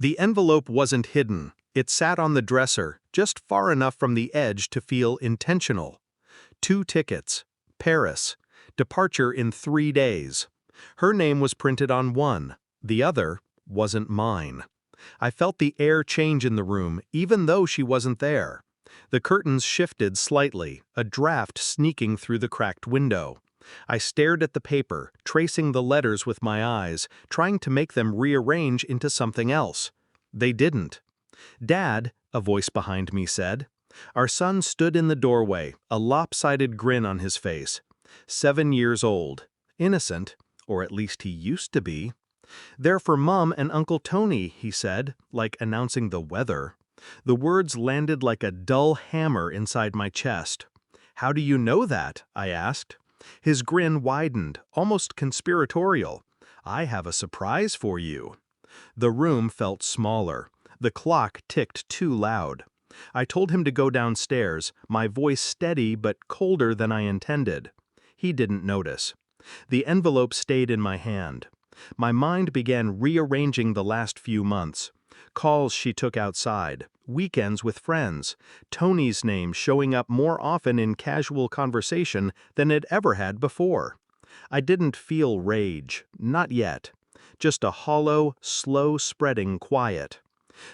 The envelope wasn't hidden. It sat on the dresser, just far enough from the edge to feel intentional. 2 tickets. Paris. Departure in 3 days. Her name was printed on one. The other wasn't mine. I felt the air change in the room, even though she wasn't there. The curtains shifted slightly, a draft sneaking through the cracked window. I stared at the paper, tracing the letters with my eyes, trying to make them rearrange into something else. They didn't. "Dad," a voice behind me said. Our son stood in the doorway, a lopsided grin on his face. 7 years old. Innocent, or at least he used to be. "They're for Mom and Uncle Tony," he said, like announcing the weather. The words landed like a dull hammer inside my chest. "How do you know that?" I asked. His grin widened, almost conspiratorial. "I have a surprise for you." The room felt smaller. The clock ticked too loud. I told him to go downstairs, my voice steady but colder than I intended. He didn't notice. The envelope stayed in my hand. My mind began rearranging the last few months. Calls she took outside, weekends with friends, Tony's name showing up more often in casual conversation than it ever had before. I didn't feel rage, not yet. Just a hollow, slow-spreading quiet.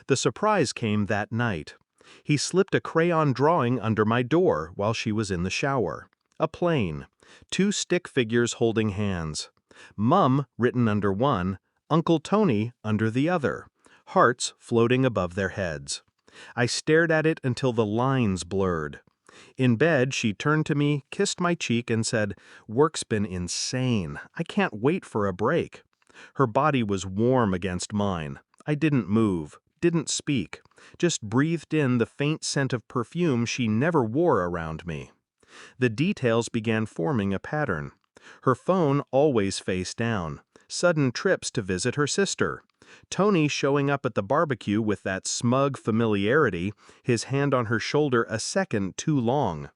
The surprise came that night. He slipped a crayon drawing under my door while she was in the shower. A plane. 2 stick figures holding hands. Mum written under one, Uncle Tony under the other. Hearts floating above their heads. I stared at it until the lines blurred. In bed, she turned to me, kissed my cheek, and said, "Work's been insane. I can't wait for a break." Her body was warm against mine. I didn't move, didn't speak, just breathed in the faint scent of perfume she never wore around me. The details began forming a pattern. Her phone always face down. Sudden trips to visit her sister. Tony showing up at the barbecue with that smug familiarity, his hand on her shoulder a second too long.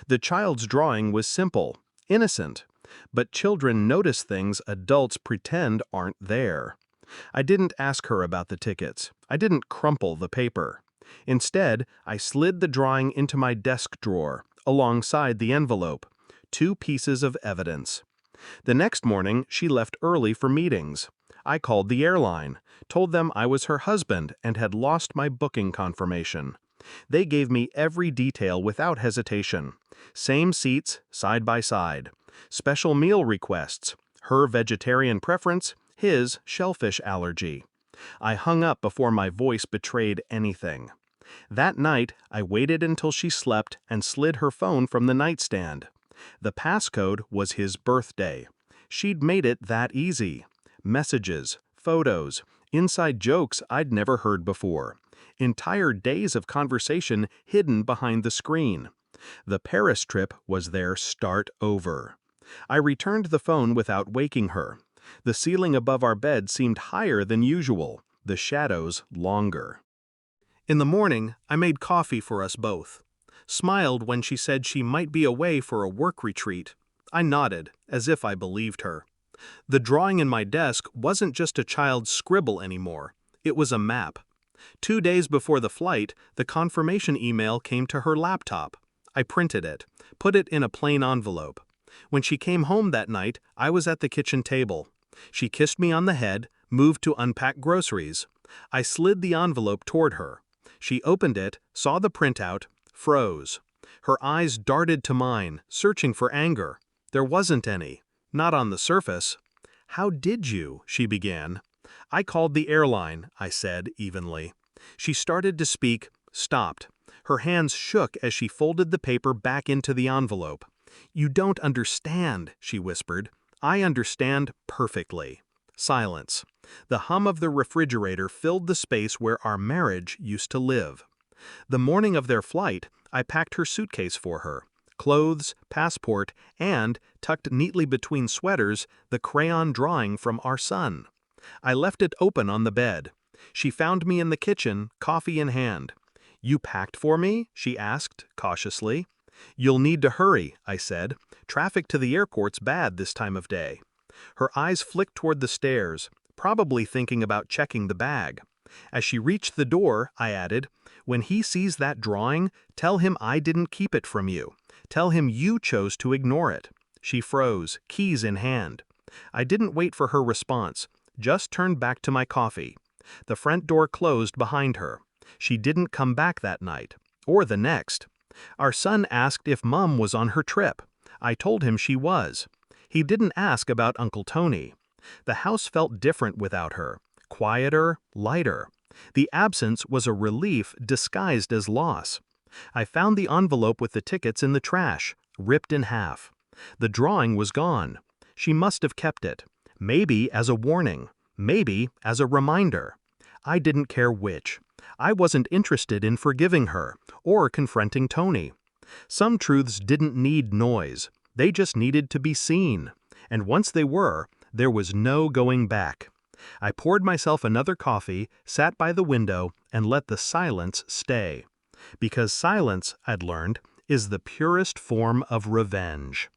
The child's drawing was simple, innocent, but children notice things adults pretend aren't there. I didn't ask her about the tickets. I didn't crumple the paper. Instead, I slid the drawing into my desk drawer, alongside the envelope. 2 pieces of evidence. The next morning, she left early for meetings. I called the airline, told them I was her husband and had lost my booking confirmation. They gave me every detail without hesitation. Same seats, side by side. Special meal requests. Her vegetarian preference, his shellfish allergy. I hung up before my voice betrayed anything. That night, I waited until she slept and slid her phone from the nightstand. The passcode was his birthday. She'd made it that easy. Messages, photos, inside jokes I'd never heard before. Entire days of conversation hidden behind the screen. The Paris trip was their start over. I returned the phone without waking her. The ceiling above our bed seemed higher than usual, the shadows longer. In the morning, I made coffee for us both. Smiled when she said she might be away for a work retreat. I nodded, as if I believed her. The drawing in my desk wasn't just a child's scribble anymore. It was a map. 2 days before the flight, the confirmation email came to her laptop. I printed it, put it in a plain envelope. When she came home that night, I was at the kitchen table. She kissed me on the head, moved to unpack groceries. I slid the envelope toward her. She opened it, saw the printout, froze. Her eyes darted to mine, searching for anger. There wasn't any. Not on the surface. "How did you?" she began. "I called the airline," I said evenly. She started to speak, stopped. Her hands shook as she folded the paper back into the envelope. "You don't understand," she whispered. "I understand perfectly." Silence. The hum of the refrigerator filled the space where our marriage used to live. The morning of their flight, I packed her suitcase for her. Clothes, passport, and, tucked neatly between sweaters, the crayon drawing from our son. I left it open on the bed. She found me in the kitchen, coffee in hand. "You packed for me?" she asked, cautiously. "You'll need to hurry," I said. "Traffic to the airport's bad this time of day." Her eyes flicked toward the stairs, probably thinking about checking the bag. As she reached the door, I added, "When he sees that drawing, tell him I didn't keep it from you. Tell him you chose to ignore it." She froze, keys in hand. I didn't wait for her response, just turned back to my coffee. The front door closed behind her. She didn't come back that night, or the next. Our son asked if Mum was on her trip. I told him she was. He didn't ask about Uncle Tony. The house felt different without her, quieter, lighter. The absence was a relief disguised as loss. I found the envelope with the tickets in the trash, ripped in half. The drawing was gone. She must have kept it, maybe as a warning, maybe as a reminder. I didn't care which. I wasn't interested in forgiving her or confronting Tony. Some truths didn't need noise. They just needed to be seen. And once they were, there was no going back. I poured myself another coffee, sat by the window, and let the silence stay. Because silence, I'd learned, is the purest form of revenge.